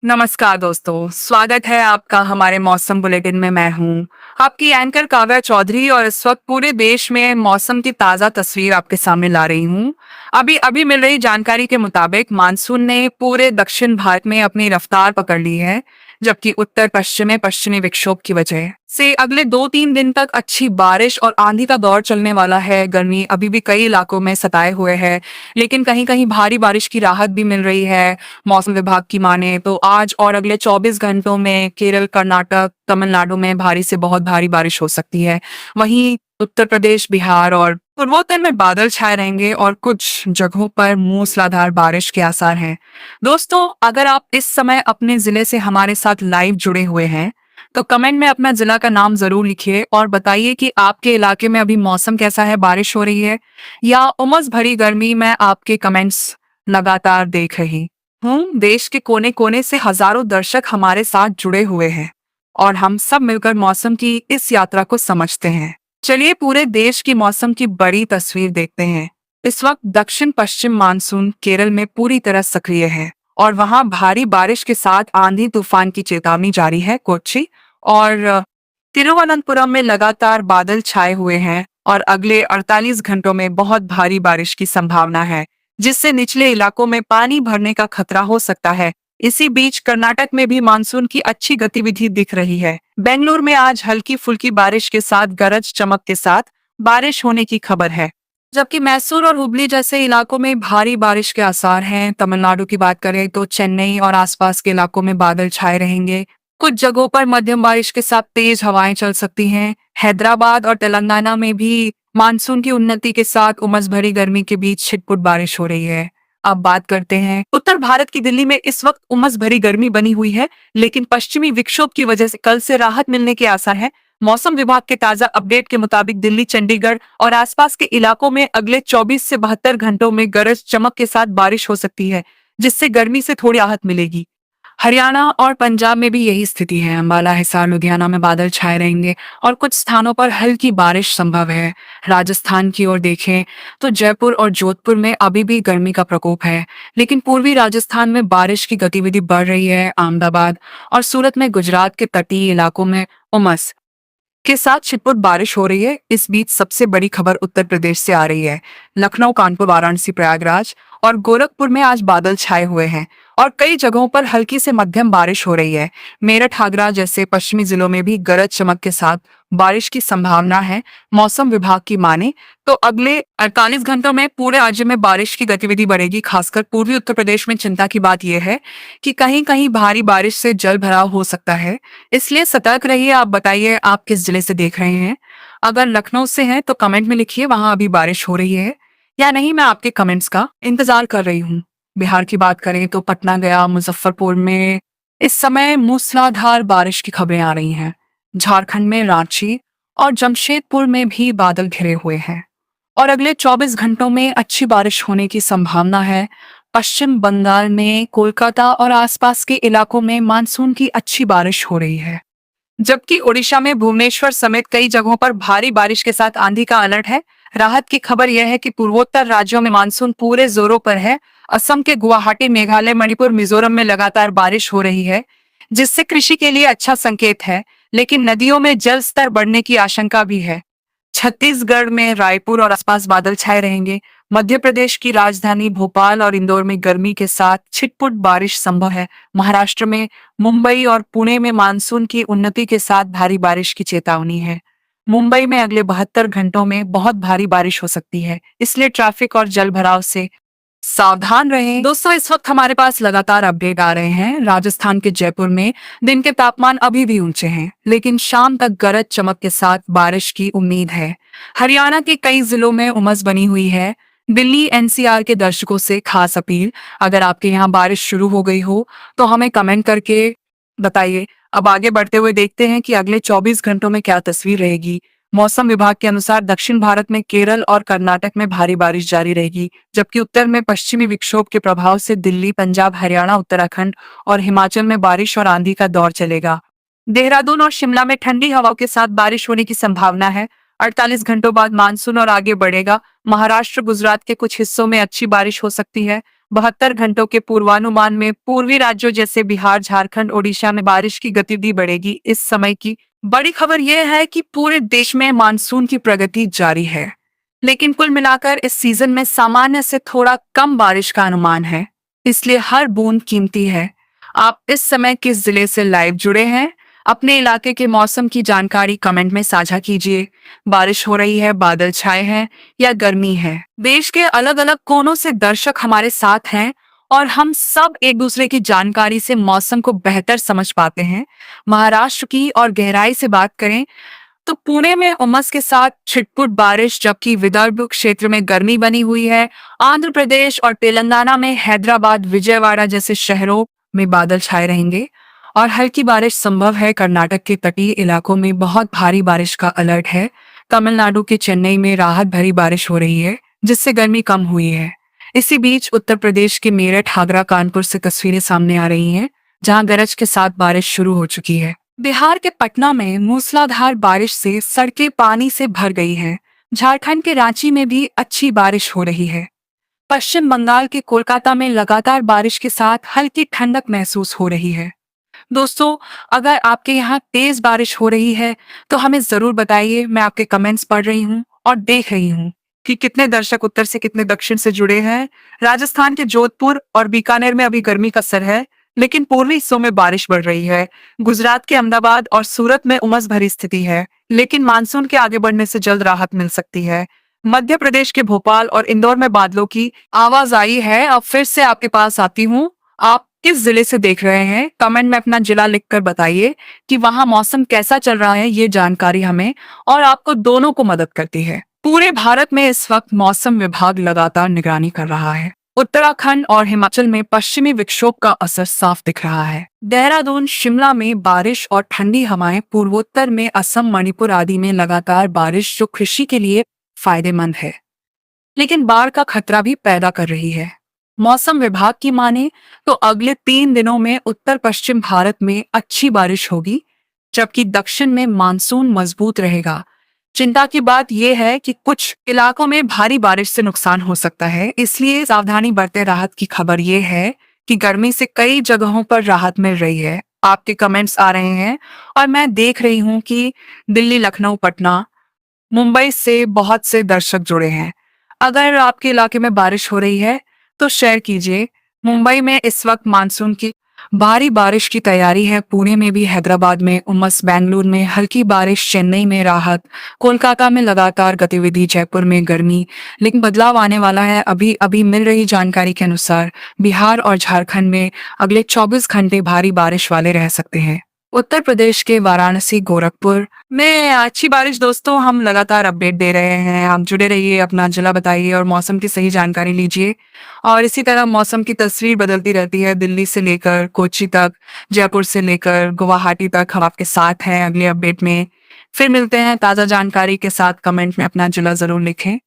नमस्कार दोस्तों, स्वागत है आपका हमारे मौसम बुलेटिन में। मैं हूं आपकी एंकर काव्या चौधरी और इस वक्त पूरे देश में मौसम की ताज़ा तस्वीर आपके सामने ला रही हूं। अभी अभी मिल रही जानकारी के मुताबिक मानसून ने पूरे दक्षिण भारत में अपनी रफ्तार पकड़ ली है, जबकि उत्तर पश्चिम में पश्चिमी विक्षोभ की वजह से अगले 2-3 दिन तक अच्छी बारिश और आंधी का दौर चलने वाला है। गर्मी अभी भी कई इलाकों में सताए हुए है, लेकिन कहीं कहीं भारी बारिश की राहत भी मिल रही है। मौसम विभाग की माने तो आज और अगले 24 घंटों में केरल, कर्नाटक, तमिलनाडु में भारी से बहुत भारी बारिश हो सकती है। वहीं उत्तर प्रदेश, बिहार और पूर्वोत्तर में बादल छाए रहेंगे और कुछ जगहों पर मूसलाधार बारिश के आसार हैं। दोस्तों, अगर आप इस समय अपने जिले से हमारे साथ लाइव जुड़े हुए हैं, तो कमेंट में अपना जिला का नाम जरूर लिखिए और बताइए कि आपके इलाके में अभी मौसम कैसा है, बारिश हो रही है या उमस भरी गर्मी। मैं आपके कमेंट्स लगातार देख रही देश के कोने कोने से हजारों दर्शक हमारे साथ जुड़े हुए हैं और हम सब मिलकर मौसम की इस यात्रा को समझते हैं। चलिए पूरे देश की मौसम की बड़ी तस्वीर देखते हैं। इस वक्त दक्षिण पश्चिम मानसून केरल में पूरी तरह सक्रिय है और वहां भारी बारिश के साथ आंधी तूफान की चेतावनी जारी है। कोच्चि और तिरुवनंतपुरम में लगातार बादल छाए हुए हैं और अगले 48 घंटों में बहुत भारी बारिश की संभावना है, जिससे निचले इलाकों में पानी भरने का खतरा हो सकता है। इसी बीच कर्नाटक में भी मानसून की अच्छी गतिविधि दिख रही है। बेंगलुरु में आज हल्की फुल्की बारिश के साथ गरज चमक के साथ बारिश होने की खबर है, जबकि मैसूर और हुबली जैसे इलाकों में भारी बारिश के आसार हैं। तमिलनाडु की बात करें तो चेन्नई और आसपास के इलाकों में बादल छाए रहेंगे। कुछ जगहों पर मध्यम बारिश के साथ तेज हवाएं चल सकती हैं। हैदराबाद और तेलंगाना में भी मानसून की उन्नति के साथ उमस भरी गर्मी के बीच छिटपुट बारिश हो रही है। अब बात करते हैं उत्तर भारत की दिल्ली में इस वक्त उमस भरी गर्मी बनी हुई है, लेकिन पश्चिमी विक्षोभ की वजह से कल से राहत मिलने के आसार है। मौसम विभाग के ताजा अपडेट के मुताबिक दिल्ली, चंडीगढ़ और आसपास के इलाकों में अगले 24 से 72 घंटों में गरज चमक के साथ बारिश हो सकती है, जिससे गर्मी से थोड़ी राहत मिलेगी। हरियाणा और पंजाब में भी यही स्थिति है। अंबाला, हिसार, लुधियाना में बादल छाए रहेंगे और कुछ स्थानों पर हल्की बारिश संभव है। राजस्थान की ओर देखें तो जयपुर और जोधपुर में अभी भी गर्मी का प्रकोप है, लेकिन पूर्वी राजस्थान में बारिश की गतिविधि बढ़ रही है। अहमदाबाद और सूरत में गुजरात के तटीय इलाकों में उमस के साथ छिटपुट बारिश हो रही है। इस बीच सबसे बड़ी खबर उत्तर प्रदेश से आ रही है। लखनऊ, कानपुर, वाराणसी, प्रयागराज और गोरखपुर में आज बादल छाए हुए हैं और कई जगहों पर हल्की से मध्यम बारिश हो रही है। मेरठ, आगरा जैसे पश्चिमी जिलों में भी गरज चमक के साथ बारिश की संभावना है। मौसम विभाग की माने तो अगले 48 घंटों में पूरे राज्य में बारिश की गतिविधि बढ़ेगी। खासकर पूर्वी उत्तर प्रदेश में चिंता की बात यह है कि कहीं कहीं भारी बारिश से जल भराव हो सकता है, इसलिए सतर्क रहिए। आप बताइए आप किस जिले से देख रहे हैं। अगर लखनऊ से हैं तो कमेंट में लिखिए वहां अभी बारिश हो रही है या नहीं। मैं आपके कमेंट्स का इंतजार कर रही हूँ। बिहार की बात करें तो पटना, गया, मुजफ्फरपुर में इस समय मूसलाधार बारिश की खबरें आ रही हैं। झारखंड में रांची और जमशेदपुर में भी बादल घिरे हुए हैं और अगले 24 घंटों में अच्छी बारिश होने की संभावना है। पश्चिम बंगाल में कोलकाता और आसपास के इलाकों में मानसून की अच्छी बारिश हो रही है, जबकि ओडिशा में भुवनेश्वर समेत कई जगहों पर भारी बारिश के साथ आंधी का अलर्ट है। राहत की खबर यह है कि पूर्वोत्तर राज्यों में मानसून पूरे जोरों पर है। असम के गुवाहाटी, मेघालय, मणिपुर, मिजोरम में लगातार बारिश हो रही है, जिससे कृषि के लिए अच्छा संकेत है, लेकिन नदियों में जल स्तर बढ़ने की आशंका भी है। छत्तीसगढ़ में रायपुर और आसपास बादल छाए रहेंगे। मध्य प्रदेश की राजधानी भोपाल और इंदौर में गर्मी के साथ छिटपुट बारिश संभव है। महाराष्ट्र में मुंबई और पुणे में मानसून की उन्नति के साथ भारी बारिश की चेतावनी है। मुंबई में अगले 72 घंटों में बहुत भारी बारिश हो सकती है, इसलिए ट्रैफिक और जल भराव से सावधान रहें। दोस्तों, इस वक्त हमारे पास लगातार अपडेट आ रहे हैं। राजस्थान के जयपुर में दिन के तापमान अभी भी ऊंचे हैं, लेकिन शाम तक गरज चमक के साथ बारिश की उम्मीद है। हरियाणा के कई जिलों में उमस बनी हुई है। दिल्ली एनसीआर के दर्शकों से खास अपील, अगर आपके यहाँ बारिश शुरू हो गई हो तो हमें कमेंट करके बताइए। अब आगे बढ़ते हुए देखते हैं कि अगले 24 घंटों में क्या तस्वीर रहेगी। मौसम विभाग के अनुसार दक्षिण भारत में केरल और कर्नाटक में भारी बारिश जारी रहेगी, जबकि उत्तर में पश्चिमी विक्षोभ के प्रभाव से दिल्ली, पंजाब, हरियाणा, उत्तराखंड और हिमाचल में बारिश और आंधी का दौर चलेगा। देहरादून और शिमला में ठंडी हवाओं के साथ बारिश होने की संभावना है। 48 घंटों बाद मानसून और आगे बढ़ेगा। महाराष्ट्र, गुजरात के कुछ हिस्सों में अच्छी बारिश हो सकती है। 72 घंटों के पूर्वानुमान में पूर्वी राज्यों जैसे बिहार, झारखंड, ओडिशा में बारिश की गतिविधि बढ़ेगी। इस समय की बड़ी खबर यह है कि पूरे देश में मानसून की प्रगति जारी है, लेकिन कुल मिलाकर इस सीजन में सामान्य से थोड़ा कम बारिश का अनुमान है, इसलिए हर बूंद कीमती है। आप इस समय किस जिले से लाइव जुड़े हैं? अपने इलाके के मौसम की जानकारी कमेंट में साझा कीजिए। बारिश हो रही है, बादल छाए हैं या गर्मी है? देश के अलग अलग कोनों से दर्शक हमारे साथ हैं और हम सब एक दूसरे की जानकारी से मौसम को बेहतर समझ पाते हैं। महाराष्ट्र की और गहराई से बात करें तो पुणे में उमस के साथ छिटपुट बारिश, जबकि विदर्भ क्षेत्र में गर्मी बनी हुई है। आंध्र प्रदेश और तेलंगाना में हैदराबाद, विजयवाड़ा जैसे शहरों में बादल छाए रहेंगे और हल्की बारिश संभव है। कर्नाटक के तटीय इलाकों में बहुत भारी बारिश का अलर्ट है। तमिलनाडु के चेन्नई में राहत भरी बारिश हो रही है, जिससे गर्मी कम हुई है। इसी बीच उत्तर प्रदेश के मेरठ, आगरा, कानपुर से तस्वीरें सामने आ रही हैं, जहां गरज के साथ बारिश शुरू हो चुकी है। बिहार के पटना में मूसलाधार बारिश से सड़कें पानी से भर गई हैं। झारखंड के रांची में भी अच्छी बारिश हो रही है। पश्चिम बंगाल के कोलकाता में लगातार बारिश के साथ हल्की ठंडक महसूस हो रही है। दोस्तों, अगर आपके यहाँ तेज बारिश हो रही है तो हमें जरूर बताइए। मैं आपके कमेंट्स पढ़ रही हूँ और देख रही हूँ कि कितने दर्शक उत्तर से कितने दक्षिण से जुड़े हैं। राजस्थान के जोधपुर और बीकानेर में अभी गर्मी का असर है, लेकिन पूर्वी हिस्सों में बारिश बढ़ रही है। गुजरात के अहमदाबाद और सूरत में उमस भरी स्थिति है, लेकिन मानसून के आगे बढ़ने से जल्द राहत मिल सकती है। मध्य प्रदेश के भोपाल और इंदौर में बादलों की आवाज आई है। अब फिर से आपके पास आती हूँ। आप किस जिले से देख रहे हैं? कमेंट में अपना जिला लिखकर बताइए कि वहां मौसम कैसा चल रहा है। ये जानकारी हमें और आपको दोनों को मदद करती है। पूरे भारत में इस वक्त मौसम विभाग लगातार निगरानी कर रहा है। उत्तराखंड और हिमाचल में पश्चिमी विक्षोभ का असर साफ दिख रहा है। देहरादून, शिमला में बारिश और ठंडी हवाएं। पूर्वोत्तर में असम, मणिपुर आदि में लगातार बारिश, जो कृषि के लिए फायदेमंद है, लेकिन बाढ़ का खतरा भी पैदा कर रही है। मौसम विभाग की माने तो अगले 3 दिनों में उत्तर पश्चिम भारत में अच्छी बारिश होगी, जबकि दक्षिण में मानसून मजबूत रहेगा। चिंता की बात यह है कि कुछ इलाकों में भारी बारिश से नुकसान हो सकता है, इसलिए सावधानी बरतें। राहत की खबर यह है कि गर्मी से कई जगहों पर राहत मिल रही है। आपके कमेंट्स आ रहे हैं और मैं देख रही हूँ कि दिल्ली, लखनऊ, पटना, मुंबई से बहुत से दर्शक जुड़े हैं। अगर आपके इलाके में बारिश हो रही है तो शेयर कीजिए। मुंबई में इस वक्त मानसून की भारी बारिश की तैयारी है। पुणे में भी, हैदराबाद में उमस, बेंगलुरु में हल्की बारिश, चेन्नई में राहत, कोलकाता में लगातार गतिविधि, जयपुर में गर्मी, लेकिन बदलाव आने वाला है। अभी अभी मिल रही जानकारी के अनुसार बिहार और झारखंड में अगले 24 घंटे भारी बारिश वाले रह सकते हैं। उत्तर प्रदेश के वाराणसी, गोरखपुर में अच्छी बारिश। दोस्तों, हम लगातार अपडेट दे रहे हैं। आप जुड़े रहिए, अपना जिला बताइए और मौसम की सही जानकारी लीजिए। और इसी तरह मौसम की तस्वीर बदलती रहती है, दिल्ली से लेकर कोच्चि तक, जयपुर से लेकर गुवाहाटी तक। हम आपके साथ हैं अगले अपडेट में। फिर मिलते हैं ताज़ा जानकारी के साथ। कमेंट में अपना जिला जरूर लिखें।